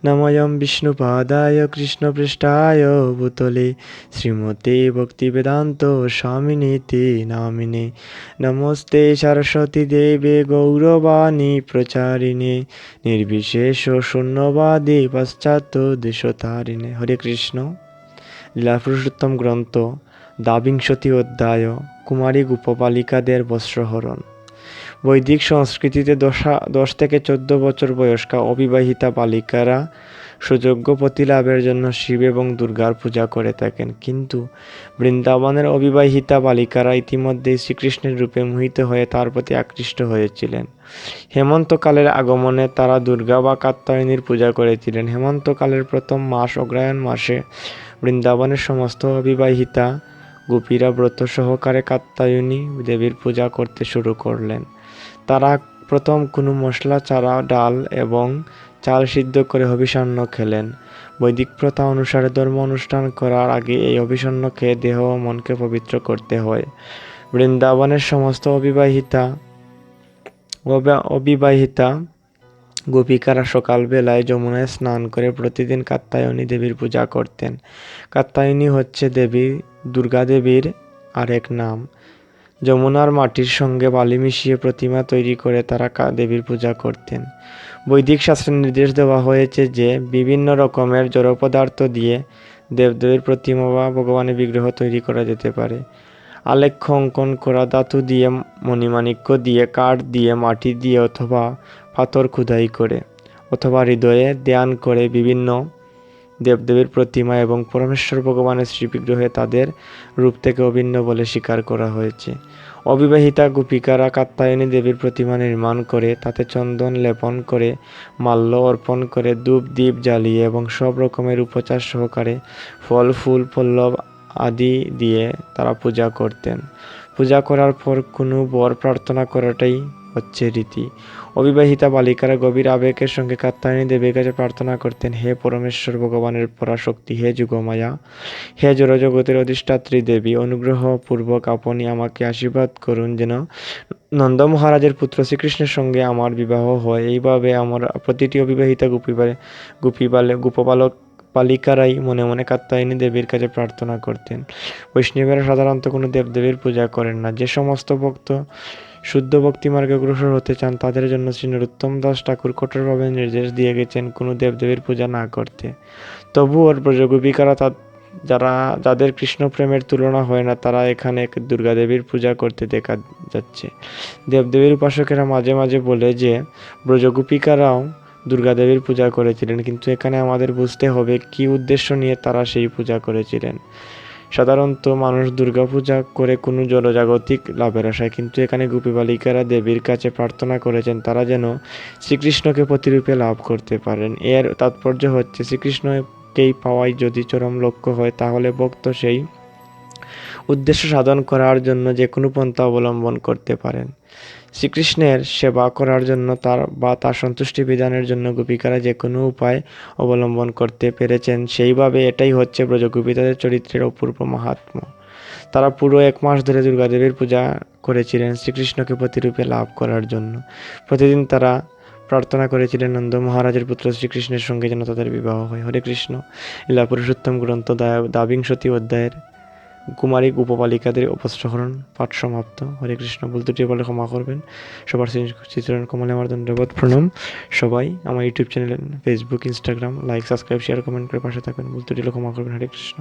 নমোऽয়ং বিষ্ণুপাদায় কৃষ্ণপৃষ্ঠায় ভূতলে শ্রীমতে ভক্তিবেদান্ত স্বামিনীতি নামিনে। নমস্তে সরস্বতী দেবে গৌরবাণী প্রচারিণে নির্বিশেষ শূন্যবাদী পাশ্চাত্য দেশতারিণে। হরে কৃষ্ণ। লীলা পুরুষোত্তম গ্রন্থ দ্বাবিংশতি অধ্যায় কুমারী গোপবালিকাদের বস্ত্রহরণ। বৈদিক সংস্কৃতিতে 10 থেকে 14 বছর বয়স্কা অবিবাহিতা বালিকারা সুযোগ্য পতি লাভের জন্য শিব এবং দুর্গার পূজা করে থাকেন, কিন্তু বৃন্দাবনের অবিবাহিতা বালিকারা ইতিমধ্যেই শ্রীকৃষ্ণের রূপে মোহিত হয়ে তার প্রতি আকৃষ্ট হয়েছিলেন। হেমন্তকালের আগমনে তারা দুর্গা বা কাত্যায়নীর পূজা করেছিলেন। হেমন্তকালের প্রথম মাস অগ্রহায়ণ মাসে বৃন্দাবনের সমস্ত অবিবাহিতা গোপীরা ব্রত সহকারে কাত্যায়নী দেবীর পূজা করতে শুরু করলেন। তারা প্রথম কোনো মশলা ছাড়া ডাল এবং চাল সিদ্ধ করে হবিষান্ন খেলেন। বৈদিক প্রথা অনুসারে ধর্ম অনুষ্ঠান করার আগে এই হবিষান্ন খেয়ে দেহ ও মনকে পবিত্র করতে হয়। বৃন্দাবনের সমস্ত অবিবাহিতা গোপিকারা সকালবেলায় যমুনায় স্নান করে প্রতিদিন কাত্যায়নী দেবীর পূজা করতেন। কাত্যায়নী হচ্ছে দুর্গা দেবীর আরেক নাম। যমুনার মাটির সঙ্গে বালি মিশিয়ে প্রতিমা তৈরি করে তারা দেবীর পূজা করতেন। বৈদিক শাস্ত্রে নির্দেশ দেওয়া হয়েছে যে বিভিন্ন রকমের জড় পদার্থ দিয়ে দেবদেবীর প্রতিমা বা ভগবানের বিগ্রহ তৈরি করা যেতে পারে। আলেখ্য অঙ্কন করা, ধাতু দিয়ে, মণিমাণিক্য দিয়ে, কাঠ দিয়ে, মাটি দিয়ে অথবা পাথর খোদাই করে অথবা হৃদয়ে ধ্যান করে বিভিন্ন দেবদেবীর প্রতিমা এবং পরমেশ্বর ভগবানের শ্রীবিগ্রহে তাদের রূপ থেকে অভিন্ন বলে স্বীকার করা হয়েছে। অবিবাহিতা গোপিকারা কাত্যায়নী দেবীর প্রতিমা নির্মাণ করে তাতে চন্দন লেপন করে, মাল্য অর্পণ করে, ধূপ দীপ জ্বালিয়ে এবং সব রকমের উপচার সহকারে ফল ফুল পল্লব আদি দিয়ে তারা পূজা করতেন। পূজা করার পর কোনো বর প্রার্থনা করাটাই হচ্ছে রীতি। অবিবাহিতা বালিকারা গভীর আবেগের সঙ্গে কাত্যায়নী দেবীর কাছে প্রার্থনা করতেন, হে পরমেশ্বর ভগবানের পরাশক্তি, হে যুগমায়া, হে জড়জগতের অধিষ্ঠাত্রী দেবী, অনুগ্রহপূর্বক আপনি আমাকে আশীর্বাদ করুন যেন নন্দ মহারাজের পুত্র শ্রীকৃষ্ণের সঙ্গে আমার বিবাহ হয়। এইভাবে আমার প্রতিটি অবিবাহিতা গোপবালক বালিকারাই মনে মনে কাত্যায়নী দেবীর কাছে প্রার্থনা করতেন। বৈষ্ণবেরা সাধারণত কোনো দেবদেবীর পূজা করেন না। যে সমস্ত ভক্ত শুদ্ধ ভক্তিমার্গে অগ্রসর হতে চান তাদের জন্য শ্রী নরোত্তম দাস ঠাকুর কঠোরভাবে নির্দেশ দিয়ে গেছেন কোনো দেবদেবীর পূজা না করতে। তবুও ব্রজগোপিকারা যাদের কৃষ্ণ প্রেমের তুলনা হয় না, তারা এখানে দুর্গাদেবীর পূজা করতে দেখা যাচ্ছে। দেবদেবীর উপাসকেরা মাঝে মাঝে বলে যে ব্রজগোপিকারাও দুর্গাদেবীর পূজা করেছিলেন, কিন্তু এখানে আমাদের বুঝতে হবে কি উদ্দেশ্য নিয়ে তারা সেই পূজা করেছিলেন। সাধারণত মানুষ দুর্গা পূজা করে কোনো জড়জাগতিক লাভের আশায়, কিন্তু এখানে গোপী বালিকারা দেবীর কাছে প্রার্থনা করেছেন তারা যেন শ্রীকৃষ্ণকে প্রতিরূপে লাভ করতে পারেন। এর তাৎপর্য হচ্ছে শ্রীকৃষ্ণকেই পাওয়াই যদি চরম লক্ষ্য হয়, তাহলে ভক্ত সেই উদ্দেশ্য সাধন করার জন্য যে কোনো পন্থা অবলম্বন করতে পারেন। শ্রীকৃষ্ণের সেবা করার জন্য তার সন্তুষ্টি বিধানের জন্য গোপিকারা যে কোনো উপায় অবলম্বন করতে পেরেছেন। সেইভাবে এটাই হচ্ছে ব্রজগোপীদের চরিত্রের অপূর্ব মাহাত্ম্য। তারা পুরো 1 মাস ধরে দুর্গাদেবীর পূজা করেছিলেন শ্রীকৃষ্ণকে প্রতিরূপে লাভ করার জন্য। প্রতিদিন তারা প্রার্থনা করেছিলেন নন্দ মহারাজের পুত্র শ্রীকৃষ্ণের সঙ্গে যেন তাদের বিবাহ হয়। হরে কৃষ্ণ। লীলা পুরুষোত্তম গ্রন্থ দ্বাবিংশতি অধ্যায়ের কুমারী গোপবালিকাদের বস্ত্রহরণ পাঠ সমাপ্ত। হরে কৃষ্ণ। ভুল ত্রুটি বলে ক্ষমা করবেন। সবার শ্রীচরণ কমলে আমার ধন্যবাদ প্রণাম। সবাই আমার YouTube channel, Facebook, Instagram like, subscribe, share, comment করে পাশে থাকবেন। ভুল ত্রুটি ক্ষমা করবেন। হরে কৃষ্ণ।